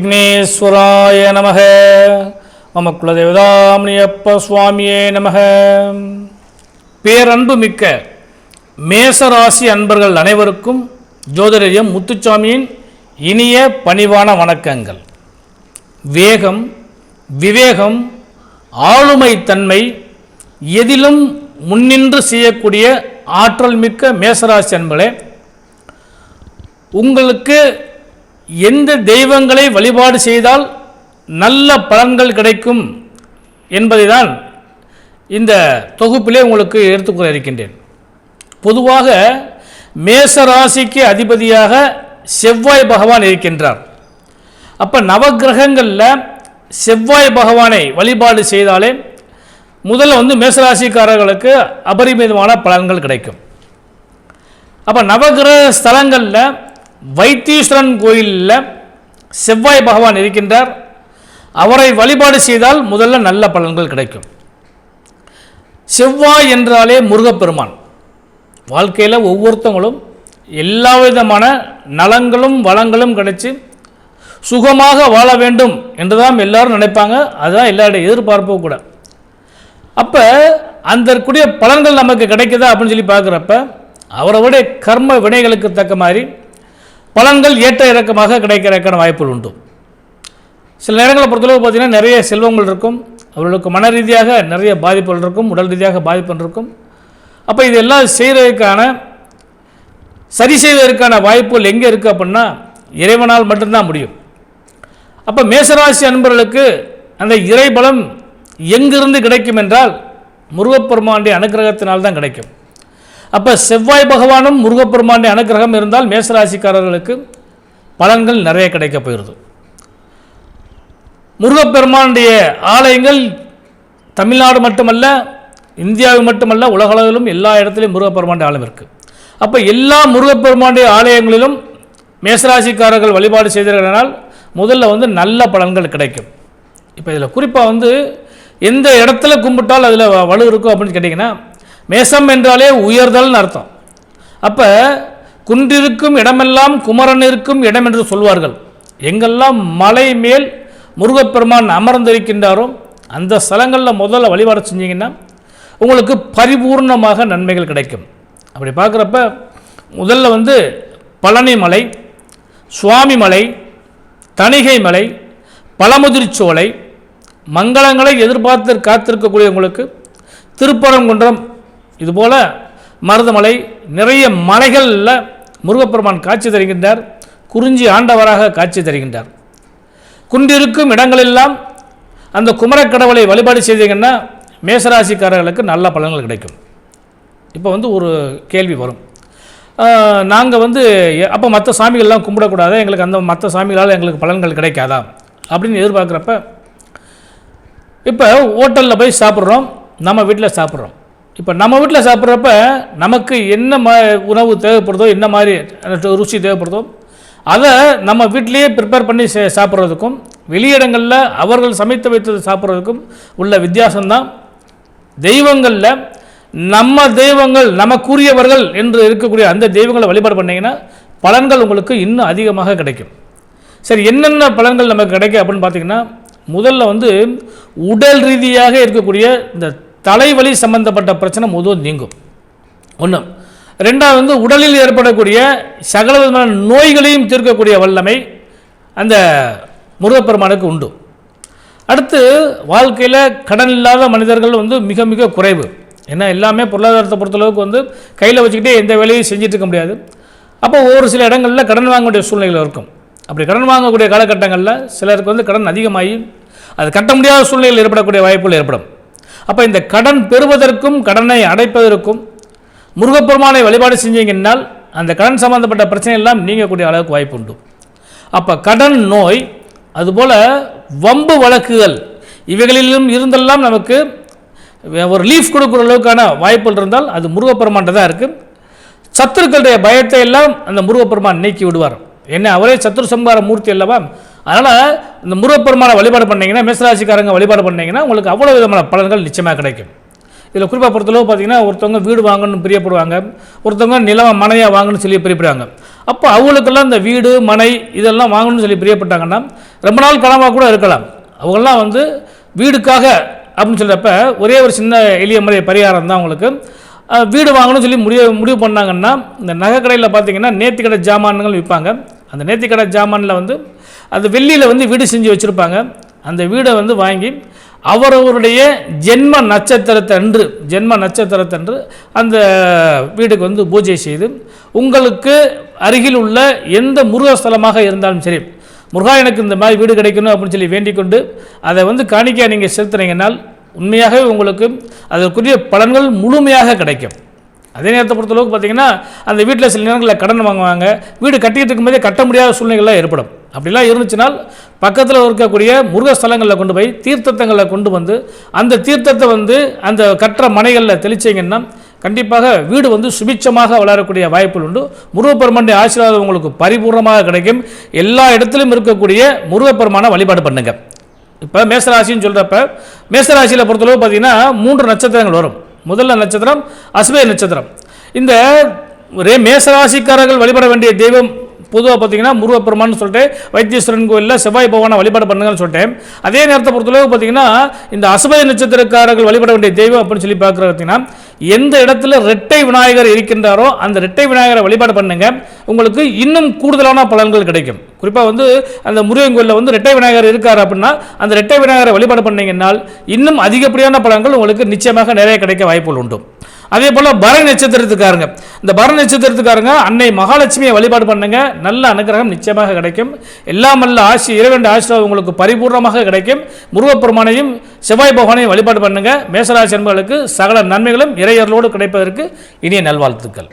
விக்னேஸ்வராய நமக. மம குலதேவதாமணியப்ப சுவாமியே நமக. பேரன்பு மிக்க மேசராசி அன்பர்கள் அனைவருக்கும் ஜோதிடர் முத்துச்சாமியின் இனிய பணிவான வணக்கங்கள். வேகம், விவேகம், ஆளுமை தன்மை, எதிலும் முன்னின்று செய்யக்கூடிய ஆற்றல் மிக்க மேசராசி அன்பர்களே, உங்களுக்கு எந்த தெய்வங்களை வழிபாடு செய்தால் நல்ல பலன்கள் கிடைக்கும் என்பதை தான் இந்த தொகுப்பிலே உங்களுக்கு எடுத்துக்கூற இருக்கின்றேன். பொதுவாக மேசராசிக்கு அதிபதியாக செவ்வாய் பகவான் இருக்கின்றார். அப்போ நவகிரகங்களில் செவ்வாய் பகவானை வழிபாடு செய்தாலே முதல்ல மேசராசிக்காரர்களுக்கு அபரிமிதமான பலன்கள் கிடைக்கும். அப்போ நவகிரக ஸ்தலங்களில் வைத்தீஸ்வரன் கோயிலில் செவ்வாய் பகவான் இருக்கின்றார். அவரை வழிபாடு செய்தால் முதல்ல நல்ல பலன்கள் கிடைக்கும். செவ்வாய் என்றாலே முருகப்பெருமான். வாழ்க்கையில் ஒவ்வொருத்தவங்களும் எல்லா விதமான நலங்களும் வளங்களும் கிடைச்சி சுகமாக வாழ வேண்டும் என்று தான் எல்லாரும் நினைப்பாங்க. அதுதான் எல்லாருடைய எதிர்பார்ப்பும் கூட. அப்போ அதற்குரிய பலன்கள் நமக்கு கிடைக்குதா அப்படின்னு சொல்லி பார்க்குறப்ப அவரவுடைய கர்ம வினைகளுக்கு தக்க மாதிரி பலன்கள் ஏற்ற இறக்கமாக கிடைக்கிறதுக்கான வாய்ப்புகள் உண்டு. சில நேரங்களை பொறுத்தளவு பார்த்திங்கன்னா நிறைய செல்வங்கள் இருக்கும், அவர்களுக்கு மன ரீதியாக நிறைய பாதிப்புகள் இருக்கும், உடல் ரீதியாக பாதிப்புகள் இருக்கும். அப்போ இதெல்லாம் செய்கிறதுக்கான சரி செய்வதற்கான வாய்ப்புகள் எங்கே இருக்குது அப்படின்னா இறைவனால் மட்டும்தான் முடியும். அப்போ மேசராசி அன்பர்களுக்கு அந்த இறைபலம் எங்கிருந்து கிடைக்கும் என்றால் முருகப்பெருமானுடைய அனுகிரகத்தினால்தான் கிடைக்கும். அப்போ செவ்வாய் பகவானும் முருகப்பெருமானுடைய அனுகிரகம் இருந்தால் மேசராசிக்காரர்களுக்கு பலன்கள் நிறைய கிடைக்க போயிடுது. முருகப்பெருமானுடைய ஆலயங்கள் தமிழ்நாடு மட்டுமல்ல, இந்தியாவில் மட்டுமல்ல, உலகளவிலும் எல்லா இடத்துலையும் முருகப்பெருமானுடைய ஆலயம் இருக்குது. அப்போ எல்லா முருகப்பெருமானுடைய ஆலயங்களிலும் மேசராசிக்காரர்கள் வழிபாடு செய்தனால் முதல்ல நல்ல பலன்கள் கிடைக்கும். இப்போ இதில் குறிப்பாக எந்த இடத்துல கும்பிட்டால் அதில் வலு இருக்கும் அப்படின்னு கேட்டிங்கன்னா, மேசம் என்றாலே உயர்தல்னு அர்த்தம். அப்போ குன்றிருக்கும் இடமெல்லாம் குமரன் இருக்கும் இடம் என்று சொல்வார்கள். எங்கெல்லாம் மலை மேல் முருகப்பெருமான் அமர்ந்திருக்கின்றாரோ அந்த ஸ்தலங்களில் முதல்ல வழிபாடு செஞ்சிங்கன்னா உங்களுக்கு பரிபூர்ணமாக நன்மைகள் கிடைக்கும். அப்படி பார்க்குறப்ப முதல்ல பழனி மலை, சுவாமி மலை, தணிகை மலை, பழமுதிர்ச்சோலை, மங்களங்களை எதிர்பார்த்து காத்திருக்கக்கூடியவங்களுக்கு திருப்பரங்குன்றம், இதுபோல் மருதமலை, நிறைய மலைகளில் முருகப்பெருமான் காட்சி தருகின்றார். குறிஞ்சி ஆண்டவராக காட்சி தருகின்றார். குன்றிருக்கும் இடங்களெல்லாம் அந்த குமரக்கடவுளை வழிபாடு செய்தீங்கன்னா மேசராசிக்காரர்களுக்கு நல்ல பலன்கள் கிடைக்கும். இப்போ ஒரு கேள்வி வரும், நாங்கள் அப்போ மற்ற சாமிகள்லாம் கும்பிடக்கூடாது, எங்களுக்கு அந்த மற்ற சாமிகளால் எங்களுக்கு பலன்கள் கிடைக்காதா அப்படின்னு எதிர்பார்க்குறப்ப, இப்போ ஹோட்டலில் போய் சாப்பிட்றோம், நம்ம வீட்டில் சாப்பிட்றோம். இப்போ நம்ம வீட்டில் சாப்பிட்றப்ப நமக்கு என்ன உணவு தேவைப்படுதோ, என்ன மாதிரி ருசி தேவைப்படுதோ அதை நம்ம வீட்டிலேயே ப்ரிப்பேர் பண்ணி சாப்பிட்றதுக்கும் வெளியிடங்களில் அவர்கள் சமைத்து வைத்தது சாப்பிட்றதுக்கும் உள்ள வித்தியாசம்தான். தெய்வங்களில் நம்ம தெய்வங்கள் நமக்குரியவர்கள் என்று இருக்கக்கூடிய அந்த தெய்வங்களை வழிபாடு பண்ணிங்கன்னா பலன்கள் உங்களுக்கு இன்னும் அதிகமாக கிடைக்கும். சரி, என்னென்ன பலன்கள் நமக்கு கிடைக்கும் அப்படின்னு பார்த்திங்கன்னா, முதல்ல உடல் ரீதியாக இருக்கக்கூடிய இந்த தலைவலி சம்பந்தப்பட்ட பிரச்சனை முதல் நீங்கும். ஒன்று. ரெண்டாவது உடலில் ஏற்படக்கூடிய சகல விதமான நோய்களையும் தீர்க்கக்கூடிய வல்லமை அந்த முருகப்பெருமானுக்கு உண்டு. அடுத்து வாழ்க்கையில் கடன் இல்லாத மனிதர்கள் மிக மிக குறைவு. ஏன்னா எல்லாமே பொருளாதாரத்தை பொறுத்தளவுக்கு கையில் வச்சுக்கிட்டே எந்த வேலையும் செஞ்சுட்டு இருக்க முடியாது. அப்போ ஒரு சில இடங்களில் கடன் வாங்கக்கூடிய சூழ்நிலைகள் இருக்கும். அப்படி கடன் வாங்கக்கூடிய காலகட்டங்களில் சிலருக்கு கடன் அதிகமாகி அது கட்ட முடியாத சூழ்நிலையில் ஏற்படக்கூடிய வாய்ப்புகள் ஏற்படும். அப்போ இந்த கடன் பெறுவதற்கும் கடனை அடைப்பதற்கும் முருகப்பெருமானை வழிபாடு செஞ்சீங்கன்னால் அந்த கடன் சம்பந்தப்பட்ட பிரச்சனை எல்லாம் நீங்கக்கூடிய அளவுக்கு வாய்ப்பு உண்டு. அப்போ கடன், நோய், அதுபோல் வம்பு வழக்குகள் இவைகளிலும் இருந்தெல்லாம் நமக்கு ஒரு ரிலீஃப் கொடுக்குற அளவுக்கான வாய்ப்புகள் இருந்தால் அது முருகப்பெருமான்ட்ட தான் இருக்குது. சத்துருக்களுடைய பயத்தை எல்லாம் அந்த முருகப்பெருமான் நீக்கி விடுவார். என்ன, அவரே சத்துரு சம்ஹார மூர்த்தி அல்லவா. அதனால் இந்த முருகப்பெருமானை வழிபாடு பண்ணிங்கன்னா, மேசராசிக்காரங்க வழிபாடு பண்ணிங்கன்னா உங்களுக்கு அவ்வளோ விதமான பலன்கள் நிச்சயமாக கிடைக்கும். இதில் குறிப்பாக பொறுத்தளவு பார்த்திங்கன்னா, ஒருத்தவங்க வீடு வாங்கணும்னு பிரியப்படுவாங்க, ஒருத்தவங்க நிலம் மனையாக வாங்கணும்னு சொல்லி பிரியப்படுவாங்க. அப்போ அவங்களுக்கெல்லாம் இந்த வீடு மனை இதெல்லாம் வாங்கணும்னு சொல்லி பிரியப்பட்டாங்கன்னா ரொம்ப நாள் கனவாக கூட இருக்கலாம். அவங்கெல்லாம் வந்து வீடுக்காக அப்படின்னு சொல்கிறப்ப ஒரே ஒரு சின்ன எளிய முறை பரிகாரம் தான் அவங்களுக்கு. வீடு வாங்கணும்னு சொல்லி முடிவு பண்ணாங்கன்னா இந்த நகை கடையில் பார்த்தீங்கன்னா நேர்த்திக்கடை ஜாமான்கள் விற்பாங்க. அந்த நேர்த்திக்கடை ஜாமானில் வந்து அந்த வெள்ளியில் வந்து வீடு செஞ்சு வச்சுருப்பாங்க. அந்த வீடை வந்து வாங்கி அவரவருடைய ஜென்ம நட்சத்திரத்தன்று அந்த வீடுக்கு வந்து பூஜை செய்து உங்களுக்கு அருகில் உள்ள எந்த முருகஸ்தலமாக இருந்தாலும் சரி, முருகா எனக்கு இந்த மாதிரி வீடு கிடைக்கணும் அப்படின்னு சொல்லி வேண்டிக் கொண்டு அதை வந்து காணிக்கையாக நீங்கள் செலுத்துனீங்கன்னால் உண்மையாகவே உங்களுக்கு அதற்குரிய பலன்கள் முழுமையாக கிடைக்கும். அதே நேரத்தை பொறுத்தளவுக்கு பார்த்தீங்கன்னா அந்த வீட்டில் சில நேரங்களில் கடன் வாங்குவாங்க. வீடு கட்டிக்கிட்டு இருக்கும்போதே கட்ட முடியாத சூழ்நிலைகள்லாம் ஏற்படும். அப்படிலாம் இருந்துச்சுனால் பக்கத்தில் இருக்கக்கூடிய முருகஸ்தலங்களில் கொண்டு போய் தீர்த்தங்களில் கொண்டு வந்து அந்த தீர்த்தத்தை வந்து அந்த கற்ற மனைகளில் தெளிச்சிங்கன்னா கண்டிப்பாக வீடு வந்து சுபிட்சமாக வளரக்கூடிய வாய்ப்புகள் உண்டு. முருகப்பெருமானுடைய ஆசீர்வாதம் உங்களுக்கு பரிபூர்ணமாக கிடைக்கும். எல்லா இடத்திலும் இருக்கக்கூடிய முருகப்பெருமானை வழிபாடு பண்ணுங்க. இப்போ மேசராசின்னு சொல்கிறப்ப மேசராசியில் பொறுத்தளவு பார்த்தீங்கன்னா 3 நட்சத்திரங்கள் வரும். முதல்ல நட்சத்திரம் அஸ்வினி நட்சத்திரம். இந்த மேசராசிக்காரர்கள் வழிபட வேண்டிய தெய்வம் பொதுவாக பார்த்தீங்கன்னா முருகப்பெருமான்னு சொல்லிட்டு வைத்தீஸ்வரன் கோயிலில் செவ்வாய் பகவானை வழிபாடு பண்ணுங்கன்னு சொல்லிட்டேன். அதே நேரத்தை பொறுத்தளவு பார்த்தீங்கன்னா இந்த அசுபய நட்சத்திரக்காரர்கள் வழிபட வேண்டிய தெய்வம் அப்படின்னு சொல்லி பார்க்குறது பார்த்தீங்கன்னா எந்த இடத்துல இரட்டை விநாயகர் இருக்கின்றாரோ அந்த இரட்டை விநாயகரை வழிபாடு பண்ணுங்க, உங்களுக்கு இன்னும் கூடுதலான பலன்கள் கிடைக்கும். குறிப்பாக வந்து அந்த முருகன் கோயிலில் வந்து இரட்டை விநாயகர் இருக்கார் அப்படின்னா அந்த இரட்டை விநாயகரை வழிபாடு பண்ணீங்கன்னால் இன்னும் அதிகப்படியான பலன்கள் உங்களுக்கு நிச்சயமாக நிறைய கிடைக்க வாய்ப்புகள் உண்டு. அதே போல் பரணி நட்சத்திரத்துக்காரங்க, இந்த பரணி நட்சத்திரத்துக்காரங்க அன்னை மகாலட்சுமியை வழிபாடு பண்ணுங்க, நல்ல அனுகிரகம் நிச்சயமாக கிடைக்கும். எல்லாம் அல்ல இறைவனுடைய ஆசீர்வாதம் உங்களுக்கு பரிபூர்ணமாக கிடைக்கும். முருகப்பெருமானையும் செவ்வாய் பகவானையும் வழிபாடு பண்ணுங்க. மேசராசி என்பவர்களுக்கு சகல நன்மைகளும் இறையர்களோடு கிடைப்பதற்கு இனிய நல்வாழ்த்துக்கள்.